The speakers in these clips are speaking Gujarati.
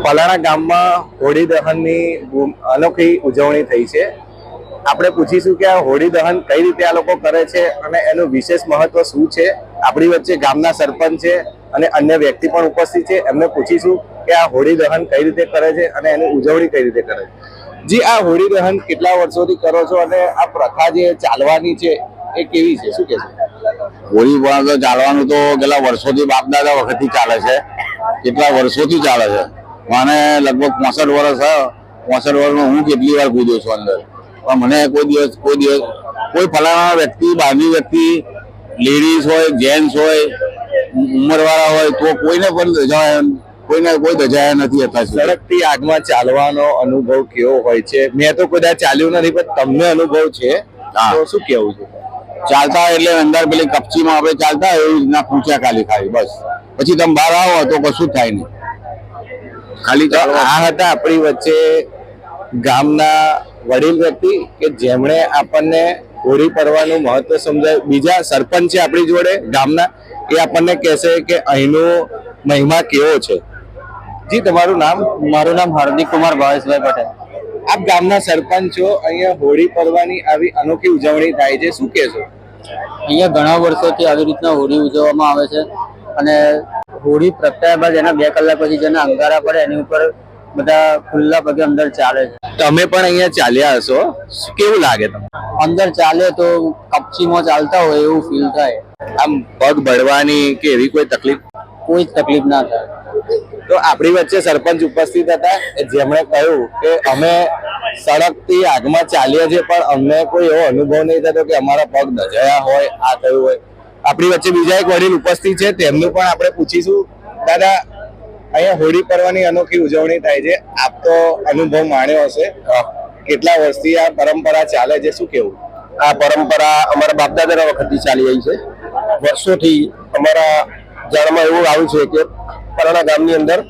પલાણા ગામમાં હોળી દહનની અનોખી ઉજવણી થઈ છે. આપણે પૂછીશું કે આ હોળી દહન કઈ રીતે આ લોકો કરે છે અને એનું વિશેષ મહત્વ શું છે. આપણી વચ્ચે ગામના સરપંચ છે અને અન્ય વ્યક્તિ પણ ઉપસ્થિત છે. એમને પૂછીશું કે આ હોળી દહન કઈ રીતે કરે છે અને એની ઉજવણી કઈ રીતે કરે છે. જી, આ હોળી દહન કેટલા વર્ષોથી કરો છો અને આ પ્રથા જે ચાલવાની છે એ કેવી છે, શું કે છે? હોળી તો ચાલવાનું તો કેટલા વર્ષોથી બાપ દાદા વખતથી ચાલે છે. કેટલા વર્ષોથી ચાલે છે. મને લગભગ 65 વર્ષ 65 વર્ષમાં હું કેટલી વાર કૂદ્યો છું અંદર, પણ મને કોઈ દિવસ કોઈ ફલાણા વ્યક્તિ, બહારની વ્યક્તિ, લેડીઝ હોય, જેન્ટ્સ હોય, ઉંમરવાળા હોય, તો કોઈને પણ કોઈ દજાયા નથી હતા. સડકથી આગમાં ચાલવાનો અનુભવ કેવો હોય છે? મેં તો કદાચ ચાલ્યું નથી, પણ તમને અનુભવ છે, તો શું કેવું છે? ચાલતા એટલે અંદર પેલી કપચીમાં આપણે ચાલતા એવી રીતના પૂછ્યા ખાલી બસ. પછી તમે બહાર આવો તો કશું જ થાય નહીં. ખાલી આ હતા આપણી વચ્ચે ગામના વડીલ વ્યક્તિ કે જેમણે આપણને હોળી પર્વનું મહત્વ સમજાવ્યું. બીજા સરપંચ છે આપણી જોડે ગામના, એ આપણને કહેશે કે અહીંનો મહિમા કેવો છે. જી, તમારું નામ? મારું નામ હાર્દિક કુમાર ભાવેશભાઈ પટેલ. આપ ગામના સરપંચ છો. અહીંયા હોળી પર્વની આવી અનોખી ઉજવણી થાય છે, શું કહેશો? અહીંયા ઘણા વર્ષોથી આવી રીતના હોળી ઉજવવામાં આવે છે અને હોળી પ્રગટાયા બાદ એના 2 કલાક પછી જેના અંગારા પડે એની ઉપર બધા ખુલ્લા પગે અંદર ચાલે છે. તમે પણ અહીંયા ચાલ્યા હશો, કેવું લાગે તમને? અંદર ચાલે તો કપચીમાં ચાલતા હોય એવું ફીલ થાય. આમ પગ બળવાની કે એવી કોઈ તકલીફ? કોઈ જ તકલીફ ના થાય. તો આપણી વચ્ચે સરપંચ ઉપસ્થિત હતા જેમણે કહ્યું કે અમે સડકથી આગમાં ચાલીએ છીએ પણ અમને કોઈ એવો અનુભવ નહીં થતો કે અમારા પગ દજાયા હોય, આ થયું હોય. આપણી વચ્ચે બીજા એક વડીલ ઉપસ્થિત છે, તેમનું પણ આપણે પૂછીશું. દાદા, અહીંયા હોળી પર્વની અનોખી ઉજવણી થાય છે. આપ તો અનુભવ માણ્યો હશે. કેટલા વર્ષથી આ પરંપરા ચાલે છે, શું કેવું? આ પરંપરા અમારા બાપ દાદાના વખતથી ચાલી આવી છે. વર્ષોથી અમારા જાણમાં એવું આવ્યું છે કે પરાણા ગામની અંદર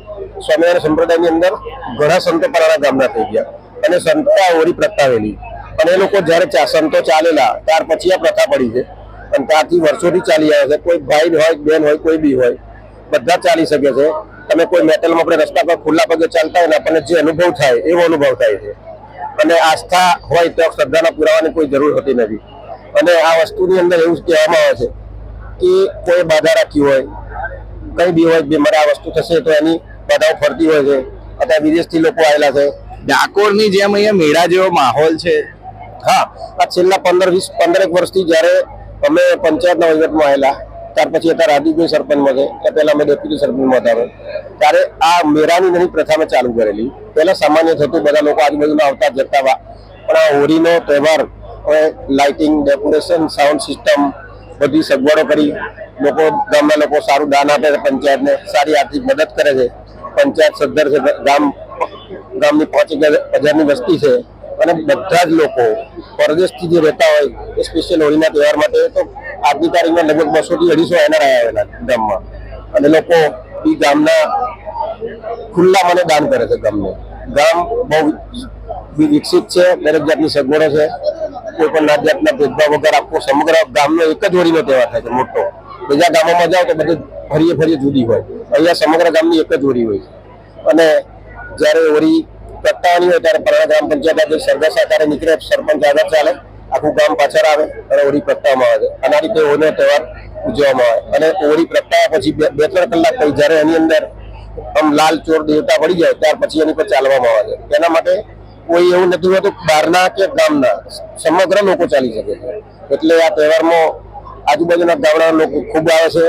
સ્વામિનારાયણ સંપ્રદાયની અંદર ઘણા સંતો પરાણા ગામના થઈ ગયા અને સંતા હોળી પ્રગટાવેલી. અને એ લોકો જયારે સંતો ચાલેલા ત્યાર પછી આ પ્રથા પડી છે અને ત્યારથી વર્ષોથી ચાલી આવે છે. કોઈ ભાઈ હોય, બેન હોય, કોઈ બી હોય, બધા ચાલી શકે છે. તમે કોઈ મેટલમાં આપણે રસ્તા પર ખુલ્લા પગે ચાલતા હોય ને આપણને જે અનુભવ થાય એવો અનુભવ થાય છે. અને આસ્થા હોય તો શ્રદ્ધાના પુરાવાની કોઈ જરૂર હોતી નથી. અને આ વસ્તુની અંદર એવું કહેવામાં આવે છે કે કોઈ બાધા રાખી હોય, કઈ બી હોય, મારે આ વસ્તુ થશે તો એની બાધાઓ ફરતી હોય છે. અત્યારે વિદેશથી લોકો આવેલા છે. ડાકોરની જેમ અહીંયા મેળા જેવો માહોલ છે. હા, આ છેલ્લા 15 વર્ષથી જયારે અમે પંચાયતના વહીવટમાં આવેલા ત્યાર પછી અત્યારે હાર્દિકભાઈ સરપંચમાં છે, ત્યાં પહેલા અમે ડેપ્યુટી સરપંચમાં હતા, ત્યારે આ મેળાની નવી પ્રથા મેં ચાલુ કરેલી. પહેલા સામાન્ય થતું, બધા લોકો આજુબાજુના આવતા જતા હતા. પણ આ હોળીનો તહેવાર હવે લાઇટિંગ, ડેકોરેશન, સાઉન્ડ સિસ્ટમ બધી સગવડો કરી. લોકો, ગામના લોકો સારું દાન આપે છે, પંચાયતને સારી આર્થિક મદદ કરે છે. પંચાયત સદ્ધર છે, ગામની 5,000ની વસ્તી છે અને બધા જ લોકો પરદેશથી જે રહેતા હોય એ સ્પેશિયલ હોળીના તહેવાર માટે તો આજની તારીખમાં લગભગ 200 થી 250 એનઆર આવેલા ગામમાં. અને લોકો એ ગામના ખુલ્લા મને દાન કરે છે. ગામ બહુ વિકસિત છે, દરેક જાતની સગવડો છે. કોઈ પણ નાત જાતના ભેદભાવ વગર આખો સમગ્ર ગામનો એક જ હોળીનો તહેવાર થાય છે મોટો. બીજા ગામોમાં જાઓ તો બધું ફરીએ જુદી હોય, અહીંયા સમગ્ર ગામની એક જ હોળી હોય છે. અને જ્યારે હોળી પ્રગટાવવાની હોય ત્યારે પરાણા ગ્રામ પંચાયત સરઘસા ત્યારે નીકળે, સરપંચ આગળ ચાલે, આખું ગામ પાછળ આવે અને હોળી પ્રગટાવવામાં આવે છે. અને આ રીતે હોળીનો તહેવાર ઉજવવામાં આવે. અને હોળી પ્રગટાવ્યા પછી 2-3 કલાક પછી જ્યારે એની અંદર આમ લાલ ચોર દેવતા પડી જાય ત્યાર પછી એની પર ચાલવામાં આવે છે. તેના માટે કોઈ એવું નથી હોતું બહારના કે ગામના, સમગ્ર લોકો ચાલી શકે છે. એટલે આ તહેવારમાં આજુબાજુના ગામડાના લોકો ખૂબ આવે છે.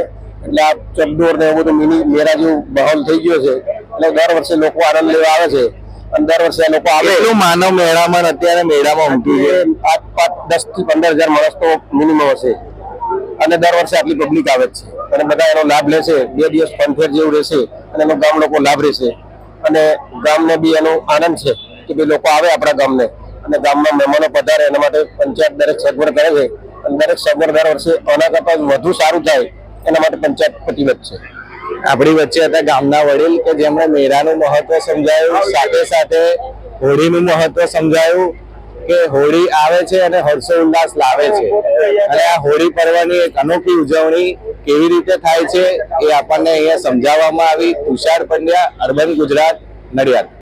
એટલે આ ચકડોળ ને એવું બધું મિની મેળા જેવું માહોલ થઈ ગયો છે. એટલે દર વર્ષે લોકો આનંદ લેવા આવે છે અને દર વર્ષે લોકો આવે. એટલું માનવ મેળામાં અત્યારે મેળામાં ઉમટી છે. 10 થી 15 હજાર માણસ તો મિનિમમ હશે અને દર વર્ષે આટલી પબ્લિક આવે છે અને બધા એનો લાભ લેશે. 2 દિવસ ફનફેર જેવું રહેશે અને એનો ગામ લોકો લાભ રહેશે. અને ગામને બી એનો આનંદ છે કે ભાઈ લોકો આવે આપણા ગામને અને ગામમાં મહેમાનો પધારે. એના માટે પંચાયત દરેક સગવડ કરે છે અને દરેક સગવડ દર વર્ષે આના કરતાં વધુ સારું થાય એના માટે પંચાયત પ્રતિબદ્ધ છે. આપણી વચ્ચે હતા ગામના વડીલ કે જેમણે મેળાનું મહત્વ સમજાયું, સાથે સાથે હોળીનું મહત્વ સમજાયું કે હોળી આવે છે અને હર્ષોલ્લાસ લાવે છે. અને આ હોળી પર્વની એક અનોખી ઉજવણી કેવી રીતે થાય છે એ આપણને અહીંયા સમજાવવામાં આવી. તુષાર પંડ્યા, અર્બન ગુજરાત, નડિયાદ.